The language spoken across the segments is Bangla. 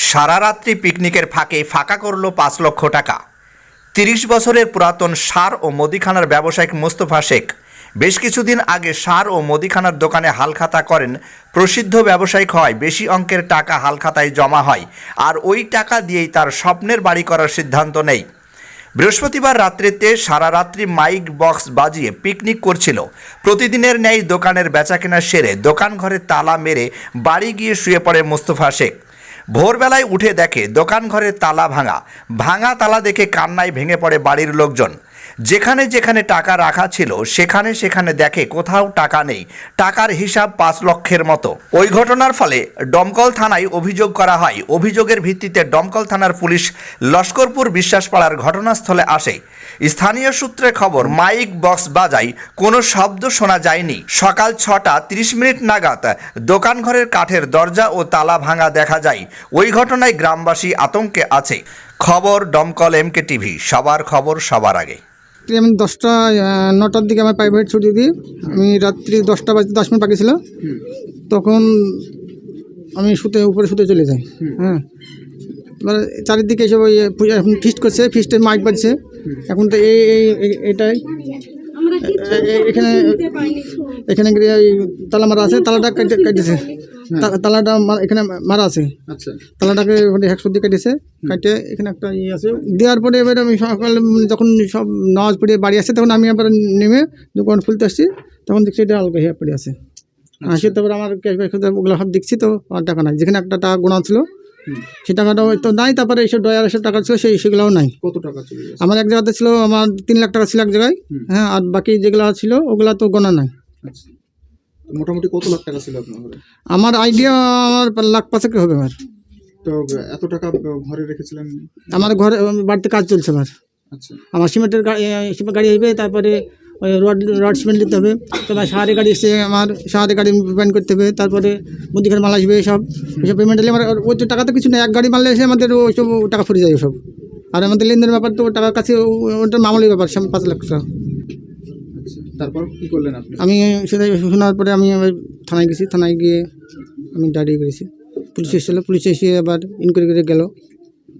সারা রাত্রি পিকনিকের ফাঁকে ফাঁকা করল ৫ লক্ষ টাকা। ৩০ বছরের পুরাতন সার ও মুদিখানার ব্যবসায়িক মোস্তফা শেখ বেশ কিছুদিন আগে সার ও মুদিখানার দোকানে হালখাতা করেন। প্রসিদ্ধ ব্যবসায়িক হয় বেশি অঙ্কের টাকা হালখাতায় জমা হয়, আর ওই টাকা দিয়েই তার স্বপ্নের বাড়ি করার সিদ্ধান্ত নেই। বৃহস্পতিবার রাত্রিতে সারা রাত্রি মাইক বক্স বাজিয়ে পিকনিক করছিল। প্রতিদিনের ন্যায় দোকানের বেচাকেনা সেরে দোকান ঘরে তালা মেরে বাড়ি গিয়ে শুয়ে পড়ে মোস্তফা শেখ। ভোরবেলায় উঠে দেখে দোকান ঘরের তালা ভাঙা। ভাঙা তালা দেখে কান্নায় ভেঙে পড়ে বাড়ির লোকজন। যেখানে যেখানে টাকা রাখা ছিল সেখানে সেখানে দেখে কোথাও টাকা নেই। টাকার হিসাব ৫ লক্ষের মতো। ওই ঘটনার ফলে দমকল থানায় অভিযোগ করা হয়। অভিযোগের ভিত্তিতে দমকল থানার পুলিশ লস্করপুর বিশ্বাসপাড়ার ঘটনাস্থলে আসে। স্থানীয় সূত্রে খবর, মাইক বক্স বাজায় কোনো শব্দ শোনা যায়নি। সকাল ৬টা ৩০ মিনিট নাগাদ দোকান ঘরের কাঠের দরজা ও তালা ভাঙা দেখা যায়। ওই ঘটনায় গ্রামবাসী আতঙ্কে আছে। খবর দমকল MK TV, সবার খবর সবার আগে। আমি 9টার দিকে আমার প্রাইভেট ছুটি দিই। আমি রাত্রি 10টা বাজতে 10 মিনিট বাকি ছিল, তখন আমি উপরে শুতে চলে যাই। হ্যাঁ, এবার চারিদিকে এসব এখন ফিস্ট করছে, ফিস্টের মাইক বাজছে। এখন তো এটাই এখানে তালা মারা আছে, তালাটা কাটতেছে। তালাটা এখানে মারা আছে, তালাটাকে 100 দিয়ে কেটেছে। কাটে এখানে একটা আছে দেওয়ার পরে এবার আমি সকালে যখন সব নামাজ পড়ে বাড়ি আসছে, তখন আমি আবার নেমে দোকান খুলতে আসছি, তখন দেখছি এটা আলগা হয়ে পড়ে আছে। আসে তারপরে আমার ক্যাশ ব্যাক ওগুলো সব দেখছি, তো আমার টাকা নাই। যেখানে একটা টাকা গোনা ছিল সেই টাকাটাও তো নাই। তারপরে এইসব ডয়ার এসব টাকা ছিল সেগুলোও নাই। কত টাকা ছিল? আমার এক জায়গাতে ছিল আমার 3 লাখ টাকা ছিল এক জায়গায়। হ্যাঁ, আর বাকি যেগুলো ছিল ওগুলো তো গোনা নাই। আচ্ছা, মোটামুটি কত লাখ টাকা ছিল আপনার ঘরে? আমার আইডিয়া আমার 1.5 লাখ হবে। আমার তো এত টাকা ঘরে রেখেছিলেন? আমার ঘরে বাড়িতে কাজ চলছে। আচ্ছা, আমার সিমেন্টের গাড়ি আসবে, তারপরে ওই রড সিমেন্ট দিতে হবে। তারপরে সাহারে গাড়ি এসে আমার সাহারে গাড়ি পেমেন্ট করতে হবে। তারপরে মুদিখানা মাল আসবে, এসব পেমেন্ট হলে আমার ওই তো টাকা তো কিছু নেই। এক গাড়ি মারলে এসে আমাদের ওইসব টাকা ফুরে যায় ওসব। আর আমাদের লেনদেনের ব্যাপার তো টাকার কাছে ওটা মামুলি ব্যাপার, 5 লাখ টাকা। আচ্ছা, তারপর কি করলেন আপনি? আমি সেটা শোনার পরে আমি থানায় গেছি। থানায় গিয়ে আমি দাঁড়িয়ে গেছি। পুলিশ এসেছিলো, পুলিশ এসে আবার ইনকোয়ারি করে গেল।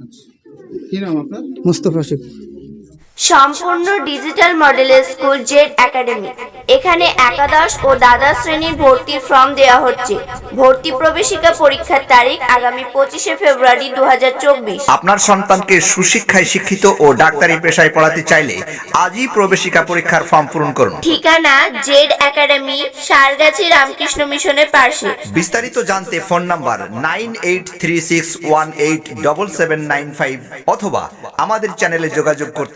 আচ্ছা, কি নাম আপনার? মোস্তফা শেখ। সম্পূর্ণ ডিজিটাল মডেলের স্কুল জেড একাডেমি। এখানে একাদশ ও দ্বাদশ শ্রেণীর ভর্তির ফর্ম দেওয়া হচ্ছে। ভর্তি প্রবেশিকা পরীক্ষার তারিখ আগামী 25শে ফেব্রুয়ারি 2024। আপনার সন্তানকে সুশিক্ষায় শিক্ষিত ও ডাক্তারি পেশায় পড়াতে চাইলে আজই প্রবেশিকা পরীক্ষার ফর্ম পূরণ করুন। ঠিকানা জেড একাডেমি, সারগাছি রামকৃষ্ণ মিশনের পাশে। বিস্তারিত জানতে ফোন নাম্বার 9836187795 অথবা আমাদের চ্যানেলে যোগাযোগ করতে